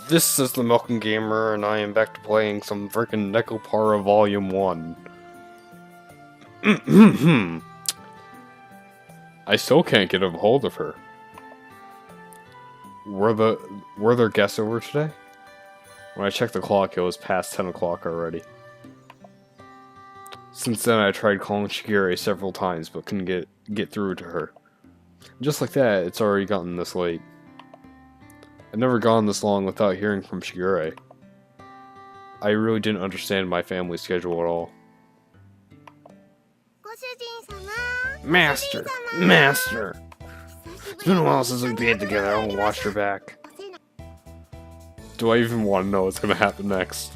This is the Milking Gamer, and I am back to playing some freaking Nekopara Volume 1. I still can't get a hold of her. Were there guests over today? When I checked the clock, it was past 10 o'clock already. Since then, I tried calling Shigure several times, but couldn't get through to her. Just like that, it's already gotten this late. I've never gone this long without hearing from Shigure. I really didn't understand my family's schedule at all. Master! Master! It's been a while since we've been together. I won't watch her back. Do I even want to know what's gonna happen next?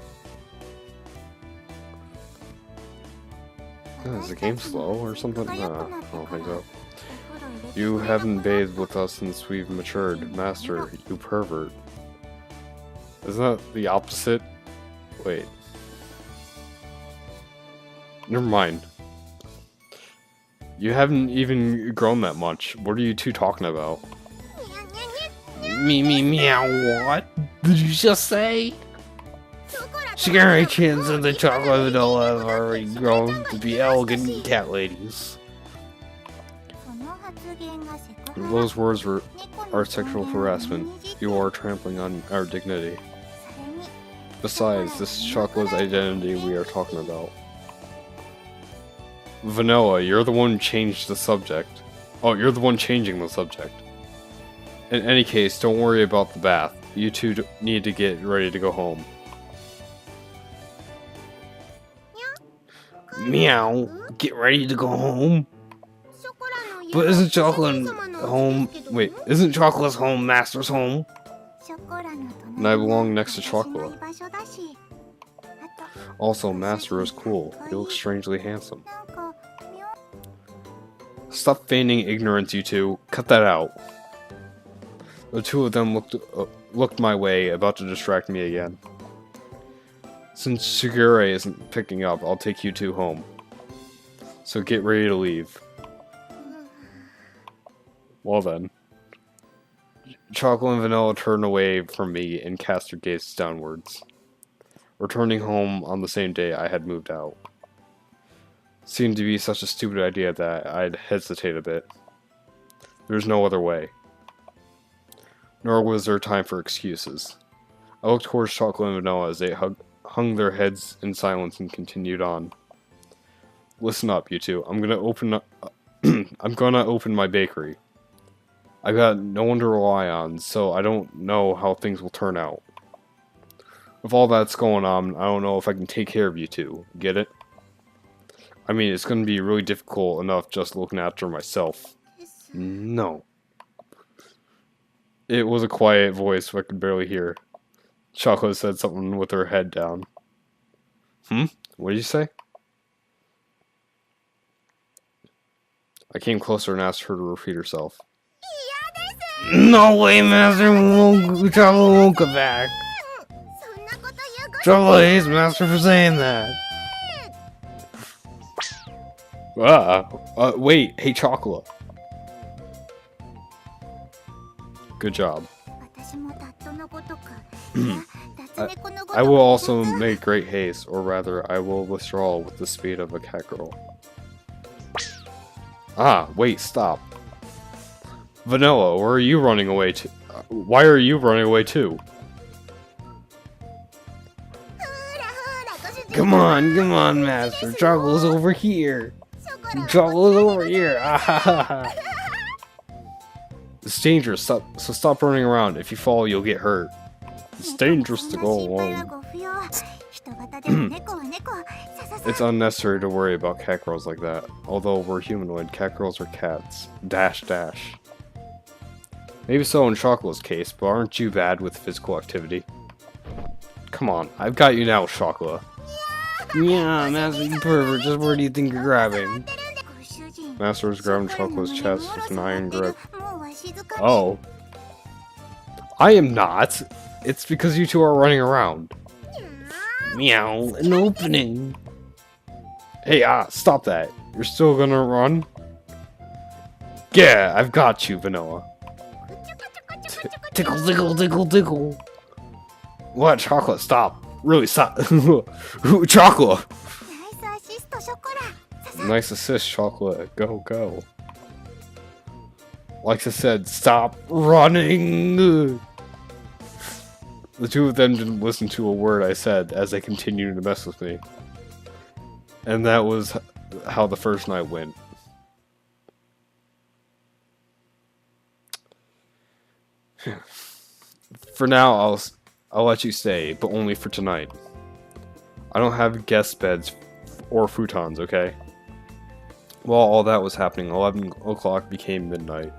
Is the game slow or something? No, I don't think so. You haven't bathed with us since we've matured. Master, you pervert. Isn't that the opposite? Wait. Never mind. You haven't even grown that much. What are you two talking about? Meow, what? Did you just say? Shigure-chins and the chocolate vanilla have already grown to be elegant cat ladies. Those words are sexual harassment. You are trampling on our dignity. Besides, this is Chocolate's identity we are talking about. Vanilla, you're the one who changed the subject. Oh, you're the one changing the subject. In any case, don't worry about the bath. You two need to get ready to go home. Meow, get ready to go home? But isn't Chocolate home? Wait, isn't Chocolate's home Master's home? And I belong next to Chocolate. Also, Master is cool. He looks strangely handsome. Stop feigning ignorance, you two. Cut that out. The two of them looked my way, about to distract me again. Since Shigure isn't picking up, I'll take you two home. So get ready to leave. Well then. Chocolate and Vanilla turned away from me and cast their gazes downwards. Returning home on the same day I had moved out. Seemed to be such a stupid idea that I'd hesitate a bit. There's no other way. Nor was there time for excuses. I looked towards Chocolate and Vanilla as they hung their heads in silence and continued on. Listen up, you two. I'm gonna open my bakery. I got no one to rely on, so I don't know how things will turn out. With all that's going on, I don't know if I can take care of you two. Get it? I mean, it's gonna be really difficult enough just looking after myself. No. It was a quiet voice I could barely hear. Chocolate said something with her head down. What did you say? I came closer and asked her to repeat herself. No way, Master Chocolate won't come back. Chocolate hates Master for saying that. Wait, hey Chocolate. Good job. I will also make great haste, or rather, I will withdraw with the speed of a cat girl. Wait, stop. Vanilla, where are you running away to? Why are you running away too? Come on, Master. Chocolate's over here. Chocolate's over here. It's dangerous, so stop running around. If you fall, you'll get hurt. It's dangerous to go alone. It's unnecessary to worry about cat girls like that. Although we're humanoid, cat girls are cats. Dash dash. Maybe so in Chocolate's case, but aren't you bad with physical activity? Come on, I've got you now, Chocolate. Yeah, Master, you pervert, just where do you think you're grabbing? Master is grabbing Chocolate's chest with an iron grip. Oh. I am not. It's because you two are running around. Meow, an opening. Hey, stop that. You're still gonna run? Yeah, I've got you, Vanilla. Tickle, tickle, tickle, tickle. What? Chocolate, stop. Really, stop. Chocolate! Nice assist, Chocolate. Go, go. Like I said, stop running! The two of them didn't listen to a word I said as they continued to mess with me. And that was how the first night went. For now, I'll let you stay, but only for tonight. I don't have guest beds or futons, okay? While all that was happening, 11 o'clock became midnight.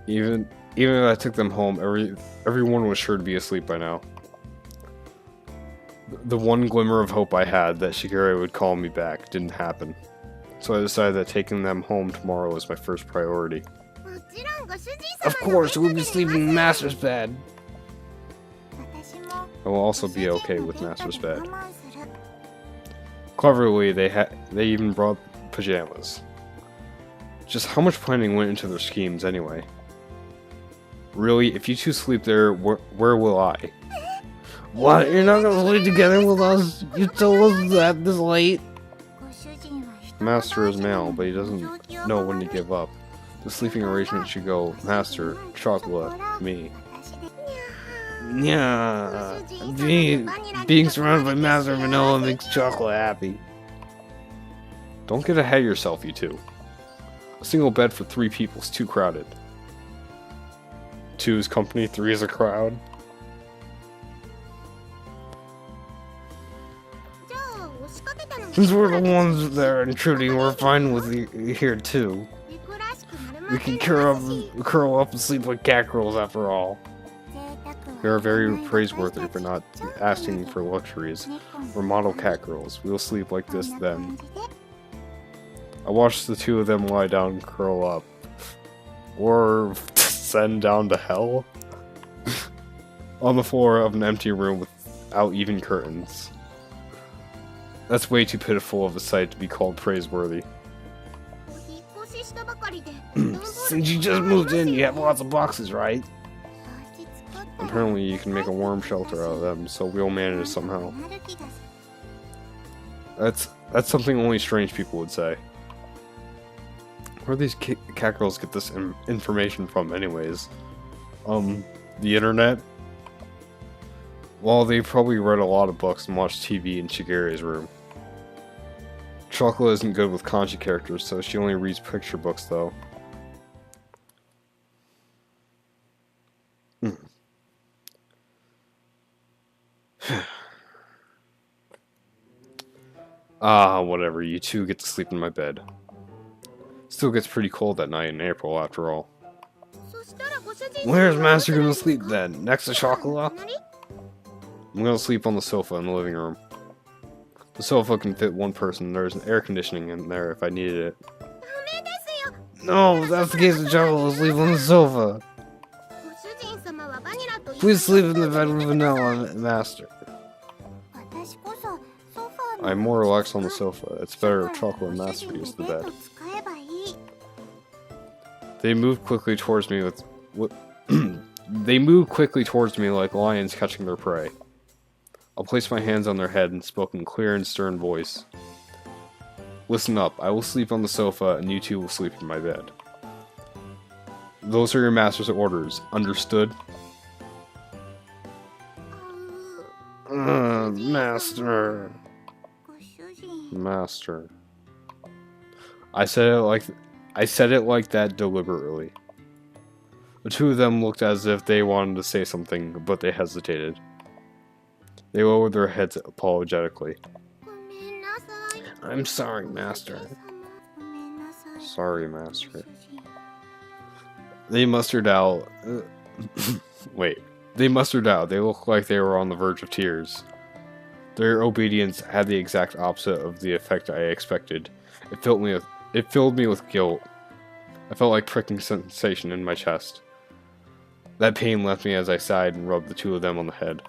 Even if I took them home, everyone was sure to be asleep by now. The one glimmer of hope I had that Shigeru would call me back didn't happen. So I decided that taking them home tomorrow was my first priority. Of course, we'll be sleeping in Master's bed. I will also be okay with Master's bed. Cleverly, they even brought pajamas. Just how much planning went into their schemes anyway? Really, if you two sleep there, where will I? What? You're not gonna sleep together with us? You told us that this late? Master is male, but he doesn't know when to give up. The sleeping arrangement should go Master, Chocolate, me. Yeah, being surrounded by Master Vanilla makes Chocolate happy. Don't get ahead of yourself, you two. A single bed for 3 people is too crowded. 2 is company, 3 is a crowd. Since we're the ones that are intruding, we're fine with you here too. We can curl up and sleep like cat girls after all. We are very praiseworthy for not asking for luxuries. We're model cat girls. We'll sleep like this then. I watched the 2 of them lie down and curl up. Or descend down to hell? On the floor of an empty room without even curtains. That's way too pitiful of a sight to be called praiseworthy. Since you just moved in, you have lots of boxes, right? Apparently you can make a worm shelter out of them, so we'll manage somehow. That's something only strange people would say. Where do these cat girls get this information from anyways? The internet? Well, they probably read a lot of books and watched TV in Shigeru's room. Chocolate isn't good with kanji characters, so she only reads picture books though. Whatever, you two get to sleep in my bed. Still gets pretty cold that night in April, after all. Where's Master gonna sleep then? Next to Chocolat? I'm gonna sleep on the sofa in the living room. The sofa can fit 1 person, there's an air conditioning in there if I needed it. No, that's the case of Chocolat will sleep on the sofa. Please sleep in the bed with Vanilla, Master. I'm more relaxed on the sofa. It's better if Chocolate and Master use the bed. They moved quickly towards me They moved quickly towards me like lions catching their prey. I'll place my hands on their head and spoke in clear and stern voice. Listen up, I will sleep on the sofa and you two will sleep in my bed. Those are your master's orders, understood? Master. Master. I said it like that deliberately. The 2 of them looked as if they wanted to say something, but they hesitated. They lowered their heads apologetically. I'm sorry, Master. Sorry, Master. They mustered out. Wait. They mustered out. They looked like they were on the verge of tears. Their obedience had the exact opposite of the effect I expected. It filled me with guilt. I felt like pricking sensation in my chest. That pain left me as I sighed and rubbed the 2 of them on the head.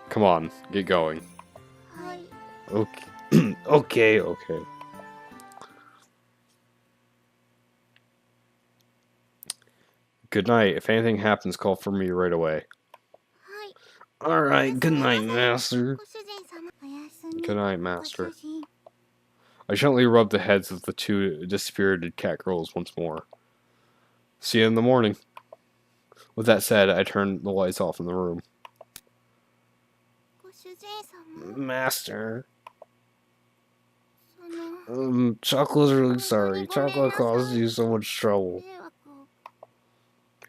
Come on, get going. Okay. okay. Good night. If anything happens, call for me right away. Alright, good night, Master. Good night, Master. I gently rubbed the heads of the two dispirited cat girls once more. See you in the morning. With that said, I turned the lights off in the room. Master. Chocolate's really sorry. Chocolate caused you so much trouble.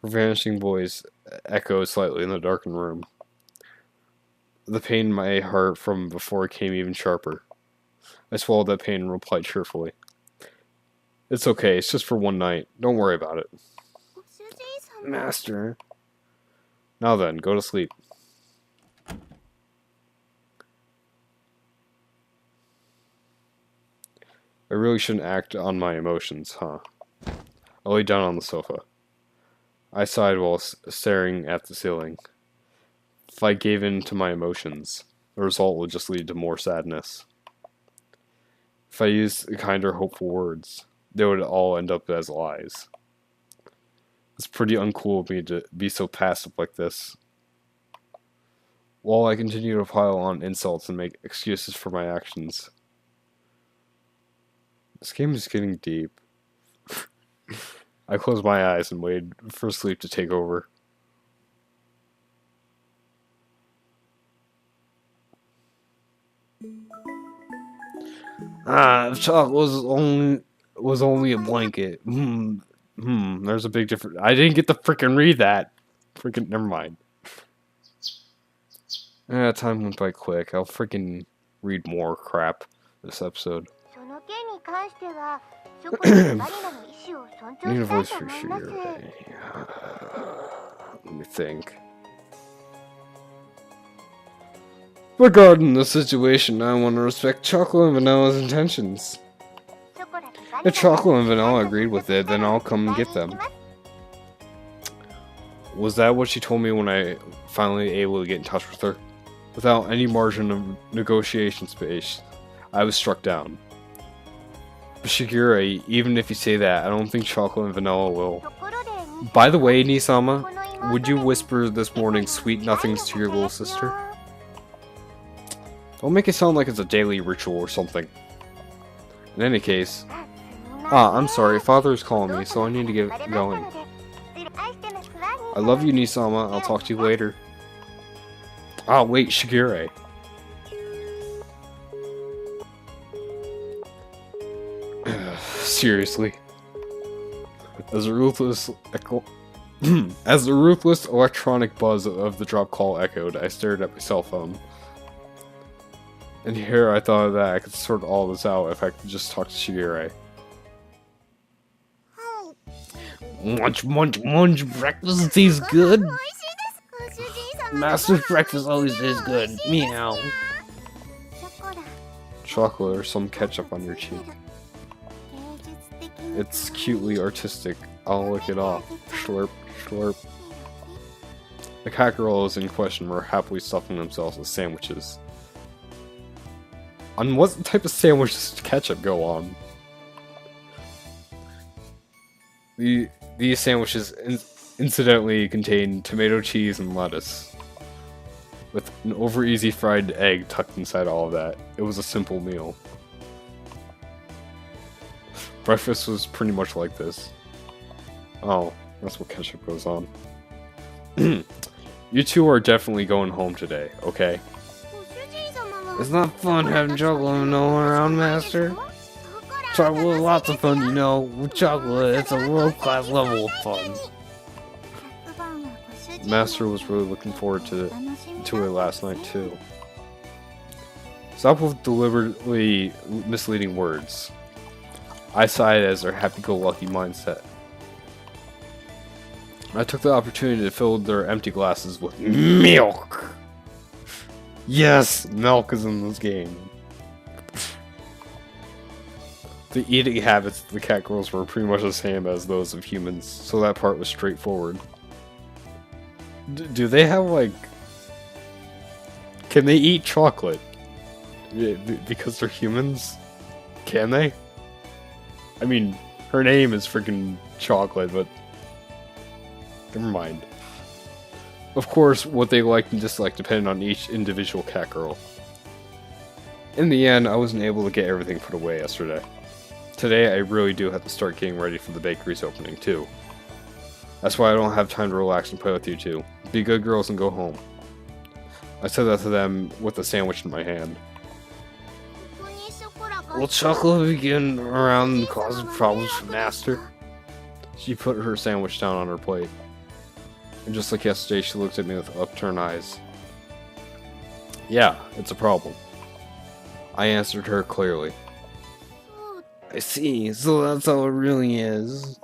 Her vanishing voice echoed slightly in the darkened room. The pain in my heart from before came even sharper. I swallowed that pain and replied cheerfully. It's okay, it's just for one night. Don't worry about it. Master. Now then, go to sleep. I really shouldn't act on my emotions, huh? I lay down on the sofa. I sighed while staring at the ceiling. If I gave in to my emotions, the result would just lead to more sadness. If I used kinder, hopeful words, they would all end up as lies. It's pretty uncool of me to be so passive like this. While I continue to pile on insults and make excuses for my actions. This game is getting deep. I closed my eyes and waited for sleep to take over. If chocolate was only a blanket. There's a big difference. I didn't get to freaking read that. Never mind. Time went by quick. I'll freaking read more crap this episode. Need a voice for sure. Let me think. Regarding the situation, I want to respect Chocolate and Vanilla's intentions. If Chocolate and Vanilla agreed with it, then I'll come and get them. Was that what she told me when I finally able to get in touch with her? Without any margin of negotiation space, I was struck down. But Shigure, even if you say that, I don't think Chocolate and Vanilla will. By the way, Nisama, would you whisper this morning sweet nothings to your little sister? Don't make it sound like it's a daily ritual or something. In any case... I'm sorry, Father is calling me, so I need to get going. I love you, Nisama. I'll talk to you later. Wait, Shigure. Seriously. As the ruthless electronic buzz of the drop call echoed, I stared at my cell phone. And here I thought that I could sort all this out if I could just talk to Shigure. Munch, breakfast tastes good. Master's breakfast always tastes good. Meow. Chocolate or some ketchup on your cheek. It's cutely artistic. I'll lick it off. Slurp, slurp. The cat girls in question were happily stuffing themselves with sandwiches. On what type of sandwich does ketchup go on? These sandwiches incidentally contain tomato, cheese, and lettuce. With an over-easy fried egg tucked inside all of that. It was a simple meal. Breakfast was pretty much like this. Oh, that's what ketchup goes on. You two are definitely going home today, okay? It's not fun having chocolate and no one around, Master. Chocolate is lots of fun, you know. With chocolate, it's a world-class level of fun. Master was really looking forward to it last night, too. Stop with deliberately misleading words. I sighed as their happy-go-lucky mindset. I took the opportunity to fill their empty glasses with milk! Yes, milk is in this game. The eating habits of the cat girls were pretty much the same as those of humans, so that part was straightforward. Do they have, like... Can they eat chocolate? Because they're humans? Can they? I mean, her name is freaking Chocolate, but... Never mind. Of course, what they liked and disliked depended on each individual cat girl. In the end, I wasn't able to get everything put away yesterday. Today, I really do have to start getting ready for the bakery's opening, too. That's why I don't have time to relax and play with you two. Be good girls and go home. I said that to them with a sandwich in my hand. Will chocolate begin around causing problems for Master? She put her sandwich down on her plate. And just like yesterday, she looked at me with upturned eyes. Yeah, it's a problem. I answered her clearly. I see, so that's how it really is.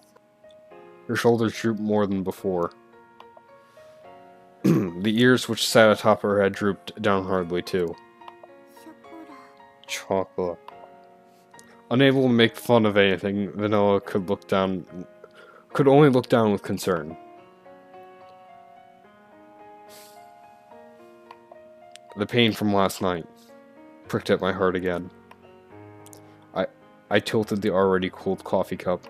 Her shoulders drooped more than before. The ears which sat atop her head drooped down hardly too. Chocolate. Unable to make fun of anything, Vanilla could only look down with concern. The pain from last night pricked at my heart again. I tilted the already cooled coffee cup,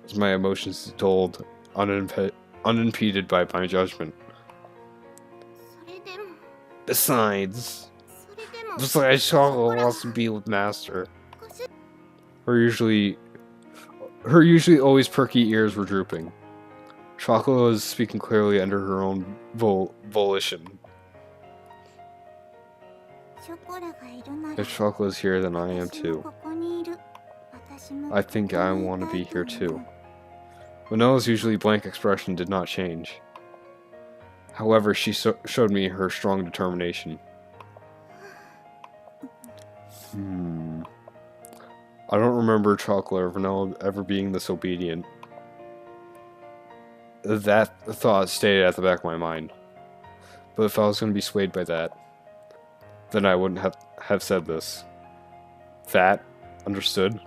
as my emotions told, unimpeded by my judgment. Besides, Chocolate wants to be with Master. Her usually always perky ears were drooping. Chocolate was speaking clearly under her own volition. If Chocolate is here, then I am too. I think I want to be here too. Vanilla's usually blank expression did not change. However, she showed me her strong determination. I don't remember Chocolate or Vanilla ever being this obedient. That thought stayed at the back of my mind. But if I was going to be swayed by that, then I wouldn't have said this. That? Understood?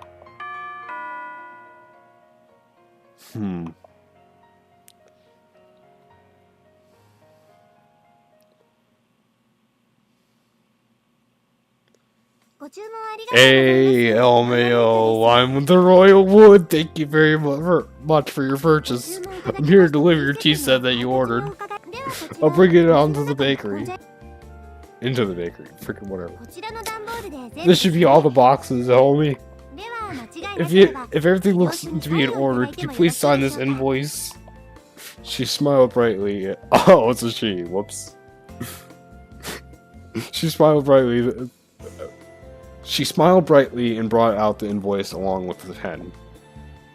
Hey, LMAO, I'm with the Royal Wood. Thank you very much for your purchase. I'm here to deliver your tea set that you ordered. I'll bring it on to the bakery. Into the bakery. Freaking whatever. This should be all the boxes, homie. If everything looks to be in order, could you please sign this invoice? She smiled brightly. Oh, it's a she. Whoops. She smiled brightly. She smiled brightly and brought out the invoice along with the pen.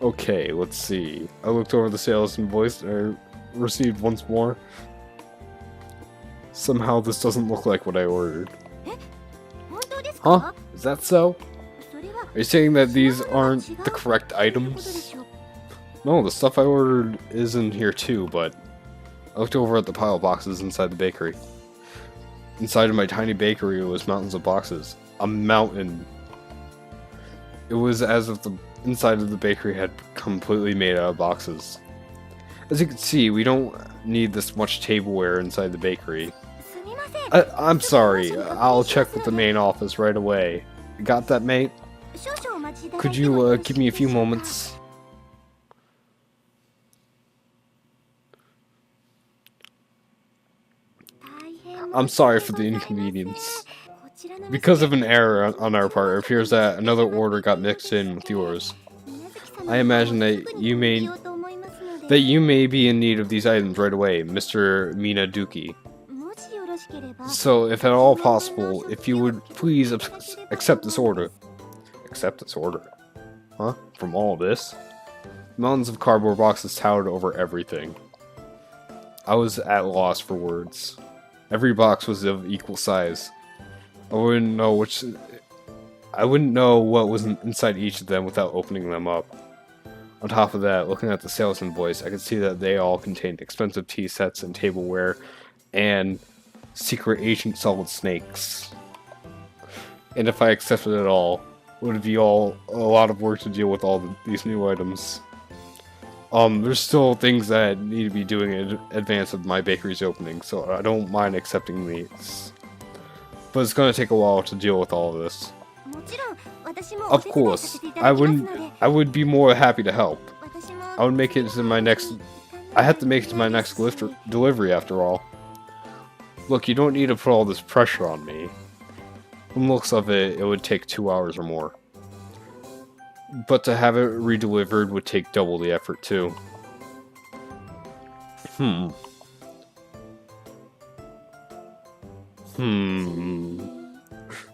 Okay, let's see. I looked over the sales invoice and I received once more. Somehow this doesn't look like what I ordered. Huh? Is that so? Are you saying that these aren't the correct items? No, the stuff I ordered is in here too, but I looked over at the pile of boxes inside the bakery. Inside of my tiny bakery was mountains of boxes. A mountain. It was as if the inside of the bakery had completely made out of boxes. As you can see, we don't need this much tableware inside the bakery. I'm sorry, I'll check with the main office right away. Got that, mate? Could you give me a few moments? I'm sorry for the inconvenience. Because of an error on our part, it appears that another order got mixed in with yours. I imagine that you may be in need of these items right away, Mr. Minaduki. So, if at all possible, if you would please accept this order. Accept this order? Huh? From all this? Mountains of cardboard boxes towered over everything. I was at loss for words. Every box was of equal size. I wouldn't know what was inside each of them without opening them up. On top of that, looking at the sales invoice, I could see that they all contained expensive tea sets and tableware, and secret agent solid snakes. And if I accepted it all, it would be a lot of work to deal with all these new items. There's still things that need to be doing in advance of my bakery's opening, so I don't mind accepting these. But it's gonna take a while to deal with all of this. Of course, I would be more happy to help. I would make it to my next. I have to make it to my next delivery after all. Look, you don't need to put all this pressure on me. From the looks of it, it would take 2 hours or more. But to have it redelivered would take double the effort, too.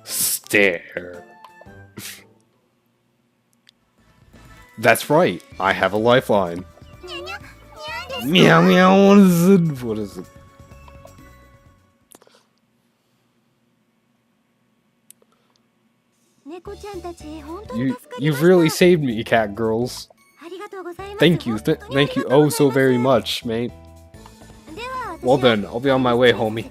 Stare. That's right, I have a lifeline. Meow meow, what is it? What is it? You've really saved me, cat girls. Thank you oh so very much, mate. Well then, I'll be on my way, homie.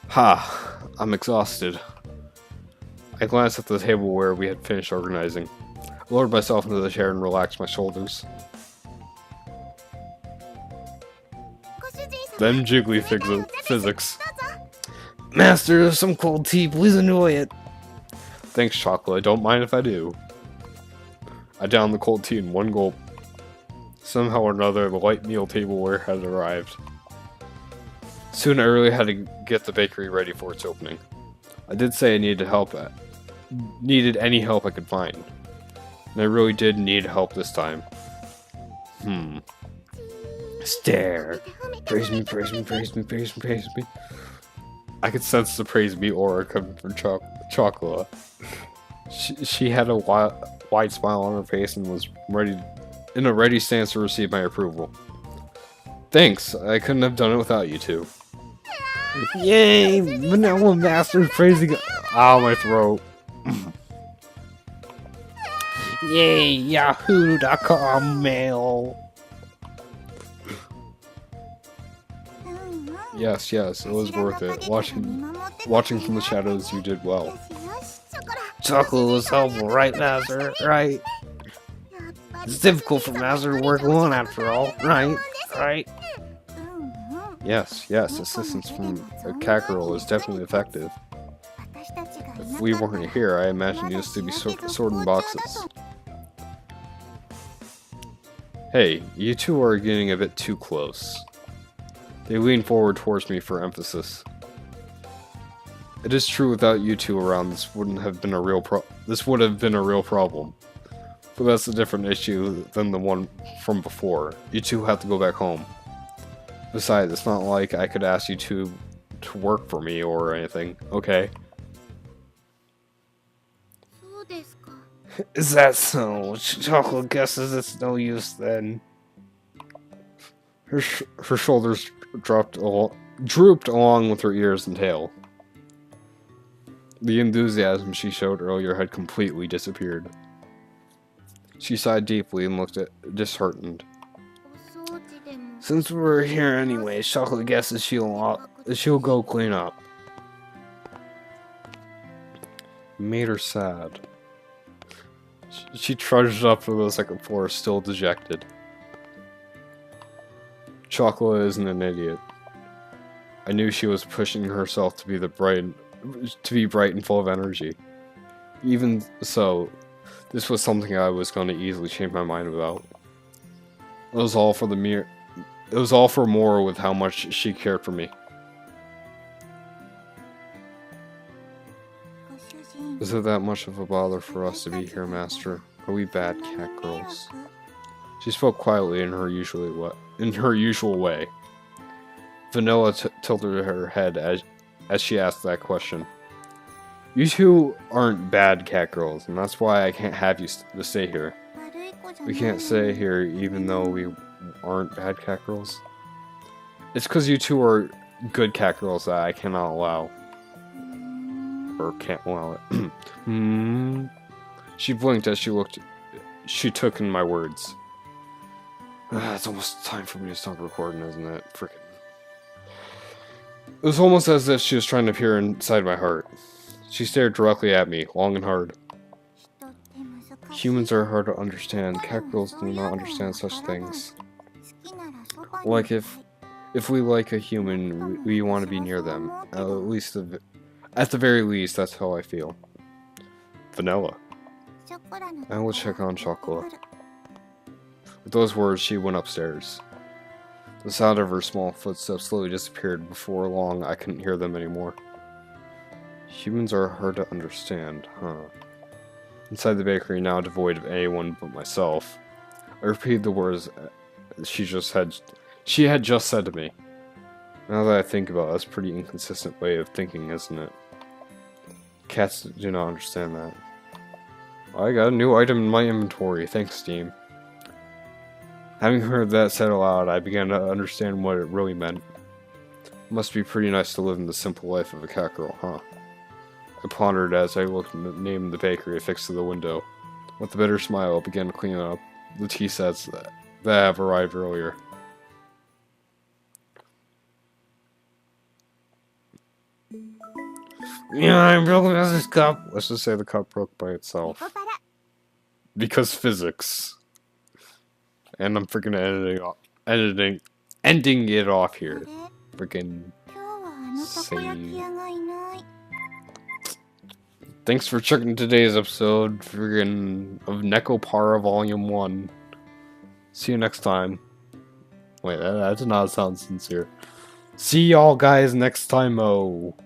Ha, I'm exhausted. I glanced at the table where we had finished organizing. I lowered myself into the chair and relaxed my shoulders. Them jiggly physics. Master, some cold tea, please enjoy it. Thanks, Chocolate. I don't mind if I do. I downed the cold tea in one gulp. Somehow or another, the light meal tableware had arrived. Soon I really had to get the bakery ready for its opening. I did say I needed any help I could find. And I really did need help this time. Stare. Praise me, praise me, praise me, praise me, praise me. I could sense the praise me aura coming from Chocola. She had a wide smile on her face and was in a ready stance to receive my approval. Thanks, I couldn't have done it without you two. Yay! Vanilla Master praising. Ow, my throat. Yay! Yahoo.com mail. Yes, it was worth it. Watching from the shadows, you did well. Chocolate was helpful, right, Master? Right? It's difficult for Master to work alone after all, right? Yes, assistance from a cat girl is definitely effective. If we weren't here, I imagine you used to be sorting boxes. Hey, you two are getting a bit too close. They leaned forward towards me for emphasis. It is true, without you two around, this would have been a real problem. But that's a different issue than the one from before. You two have to go back home. Besides, it's not like I could ask you two to work for me or anything, okay? Is that so? Chocolate guesses it's no use then. Her shoulders drooped along with her ears and tail. The enthusiasm she showed earlier had completely disappeared. She sighed deeply and looked disheartened. Since we're here anyway, Chocolate guesses she'll go clean up. Made her sad. She trudged up to the second floor, still dejected. Chocolate isn't an idiot. I knew she was pushing herself to be bright and full of energy. Even so, this was something I was going to easily change my mind about. It was all for more with how much she cared for me. Is it that much of a bother for us to be here, Master? Are we bad cat girls? She spoke quietly in her usual way. Vanilla tilted her head as she asked that question. You two aren't bad cat girls, and that's why I can't have you to stay here. We can't stay here even though we aren't bad cat girls. It's because you two are good cat girls that I cannot allow. Or can't allow it. She blinked as she took in my words. It's almost time for me to stop recording, isn't it? Frickin'. It was almost as if she was trying to peer inside my heart. She stared directly at me, long and hard. Humans are hard to understand. Cat girls do not understand such things. Like if we like a human, we want to be near them. At the very least, that's how I feel. Vanilla. I will check on Chocolate. With those words, she went upstairs. The sound of her small footsteps slowly disappeared. Before long, I couldn't hear them anymore. Humans are hard to understand, huh? Inside the bakery, now devoid of anyone but myself, I repeated the words she had just said to me. Now that I think about it, that's a pretty inconsistent way of thinking, isn't it? Cats do not understand that. I got a new item in my inventory, thanks Steam. Having heard that said aloud, I began to understand what it really meant. It must be pretty nice to live in the simple life of a cat girl, huh? I pondered as I looked at the name of the bakery affixed to the window. With a bitter smile, I began to clean up the tea sets that have arrived earlier. Yeah, I broke this cup. Let's just say the cup broke by itself. Because physics. And I'm freaking ending it off here. Freaking save. Thanks for checking today's episode freaking of Nekopara Volume 1. See you next time. Wait, that did not sound sincere. See y'all guys next time-o.